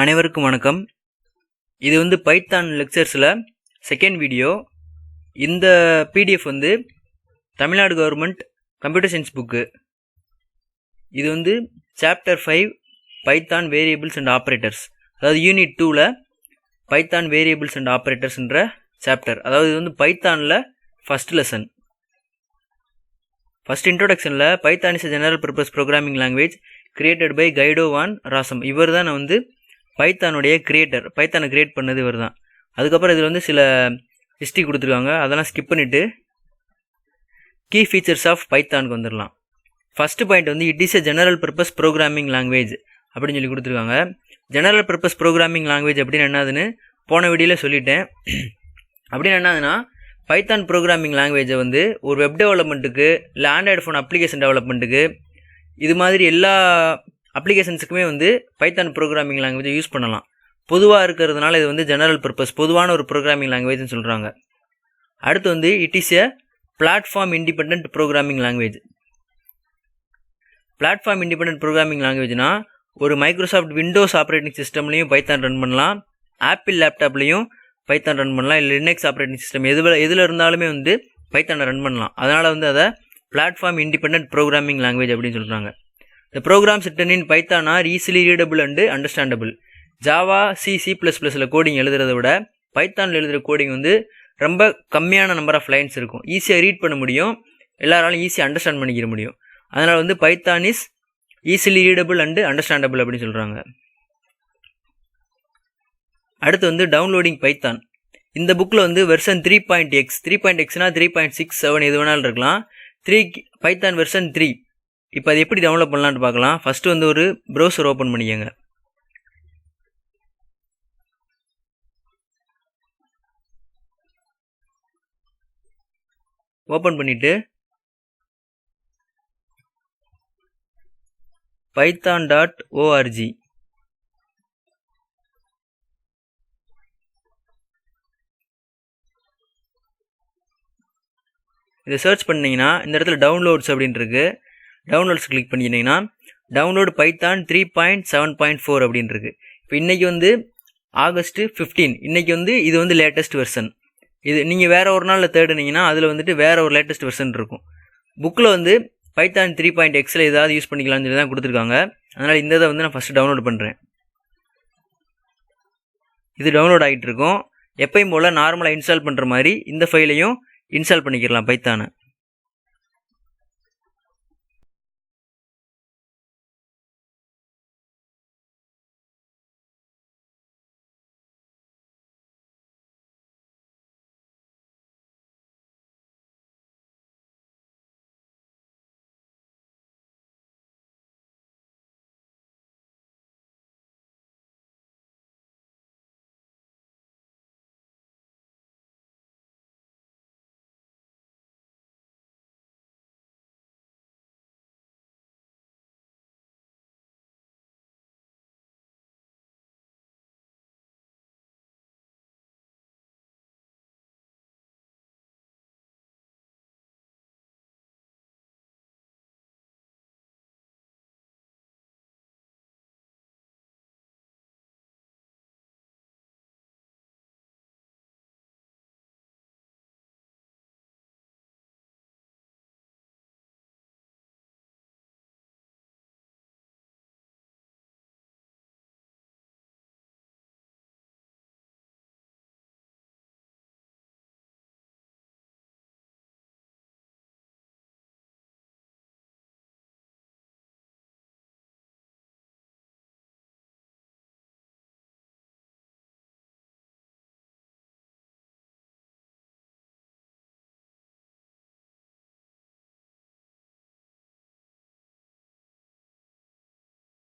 அனைவருக்கும் வணக்கம். இது வந்து பைத்தான் லெக்சர்ஸில் செகண்ட் வீடியோ. இந்த பிடிஎஃப் வந்து Tamil Nadu government computer science book. இது வந்து chapter 5 Python variables and operators, அதாவது யூனிட் 2ல் பைத்தான் வேரியபிள்ஸ் அண்ட் ஆப்ரேட்டர்ஸ்ன்ற சாப்டர். அதாவது இது வந்து பைத்தானில் ஃபஸ்ட் லெசன். ஃபஸ்ட் இன்ட்ரோடக்ஷனில் Python is general purpose programming language created by Guido van Rossum. இவர் தான் வந்து பைத்தானுடைய கிரியேட்டர். பைத்தானை கிரியேட் பண்ணது இவர் தான். அதுக்கப்புறம் இதில் வந்து சில ஹிஸ்ட்ரி கொடுத்துருக்காங்க, அதெல்லாம் ஸ்கிப் பண்ணிவிட்டு கீ ஃபீச்சர்ஸ் ஆஃப் பைத்தானுக்கு வந்துடலாம். ஃபஸ்ட்டு பாயிண்ட் வந்து it is a general purpose programming language அப்படின்னு சொல்லி கொடுத்துருக்காங்க. ஜெனரல் பர்பஸ் ப்ரோக்ராமிங் லாங்குவேஜ் அப்படின்னு என்னதுன்னு போன வீடியோவில் சொல்லிட்டேன். அப்படின்னு என்னதுன்னா, பைத்தான் ப்ரோக்ராமிங் லாங்குவேஜை வந்து ஒரு வெப் டெவலப்மெண்ட்டுக்கு இல்லை ஆண்ட்ராய்டு ஃபோன் அப்ளிகேஷன் டெவலப்மெண்ட்டுக்கு இது மாதிரி எல்லா அப்ளிகேஷன்ஸுக்குமே வந்து பைத்தான் ப்ரோக்ராமிங் லாங்குவேஜை யூஸ் பண்ணலாம். பொதுவாக இருக்கிறதுனால இது வந்து ஜெனரல் பர்பஸ், பொதுவான ஒரு ப்ரோக்ராமிங் லாங்குவேஜ்னு சொல்கிறாங்க. அடுத்து வந்து it is a platform independent programming language. Platform independent programming லாங்குவேஜ்னா ஒரு மைக்ரோசாஃப்ட் விண்டோஸ் ஆப்ரேட்டிங் சிஸ்டம்லையும் பைத்தான் ரன் பண்ணலாம், ஆப்பிள் லேப்டாப்லையும் பைத்தான் ரன் பண்ணலாம், இல்லை லினக்ஸ் ஆப்ரேட்டிங் சிஸ்டம் எதில் இருந்தாலுமே வந்து பைத்தானை ரன் பண்ணலாம். அதனால் வந்து அதை பிளாட்ஃபார்ம் இண்டிபெண்ட் ப்ரோக்ராமிங் லாங்குவேஜ் அப்படின்னு சொல்கிறாங்க. The programs written in Python are easily readable and understandable. Java C++ல கோடிங் எழுதுறத விட பைத்தானில் எழுதுகிற கோடிங் வந்து ரொம்ப கம்மியான நம்பர் ஆஃப் லைன்ஸ் இருக்கும். ஈஸியாக ரீட் பண்ண முடியும், எல்லாராலும் ஈஸியாக அண்டர்ஸ்டாண்ட் பண்ணிக்கிற முடியும். அதனால் வந்து Python is easily readable and understandable அப்படின்னு சொல்கிறாங்க. அடுத்து வந்து டவுன்லோடிங் பைத்தான். இந்த புக்கில் வந்து வெர்ஷன் 3.x 3.xனா 3.67 எது வேணாலும் இருக்கலாம். Python version 3. இப்போ அது எப்படி டவுன்லோட் பண்ணலான்னு பார்க்கலாம். ஃபஸ்ட்டு வந்து ஒரு ப்ரௌசர் ஓப்பன் பண்ணிக்கோங்க. ஓப்பன் பண்ணிவிட்டு python.org இதை சர்ச் பண்ணிங்கன்னா இந்த இடத்துல டவுன்லோட்ஸ் அப்படின்னு இருக்கு. டவுன்லோட்ஸ் கிளிக் பண்ணிங்கன்னா டவுன்லோட் பைத்தான் 3.7.4 அப்படின்னு இருக்கு. இப்போ இன்றைக்கி வந்து ஆகஸ்ட் 15. இன்றைக்கி வந்து இது வந்து லேட்டஸ்ட் வெர்ஷன். இது நீங்கள் வேறு ஒரு நாளில் தேடுனீங்கன்னா அதில் வந்துட்டு வேறு ஒரு லேட்டஸ்ட் வெர்ஷன் இருக்கும். புக்கில் வந்து பைத்தான் 3.xல ஏதாவது யூஸ் பண்ணிக்கலாம்னு சொல்லி தான் கொடுத்துருக்காங்க. அதனால் இந்த இதை வந்து நான் ஃபஸ்ட்டு டவுன்லோட் பண்ணுறேன். இது டவுன்லோட் ஆகிட்டு இருக்கும். எப்பயும் போல் நார்மலாக இன்ஸ்டால் பண்ணுற மாதிரி இந்த ஃபைலையும் இன்ஸ்டால் பண்ணிக்கலாம் பைத்தானை.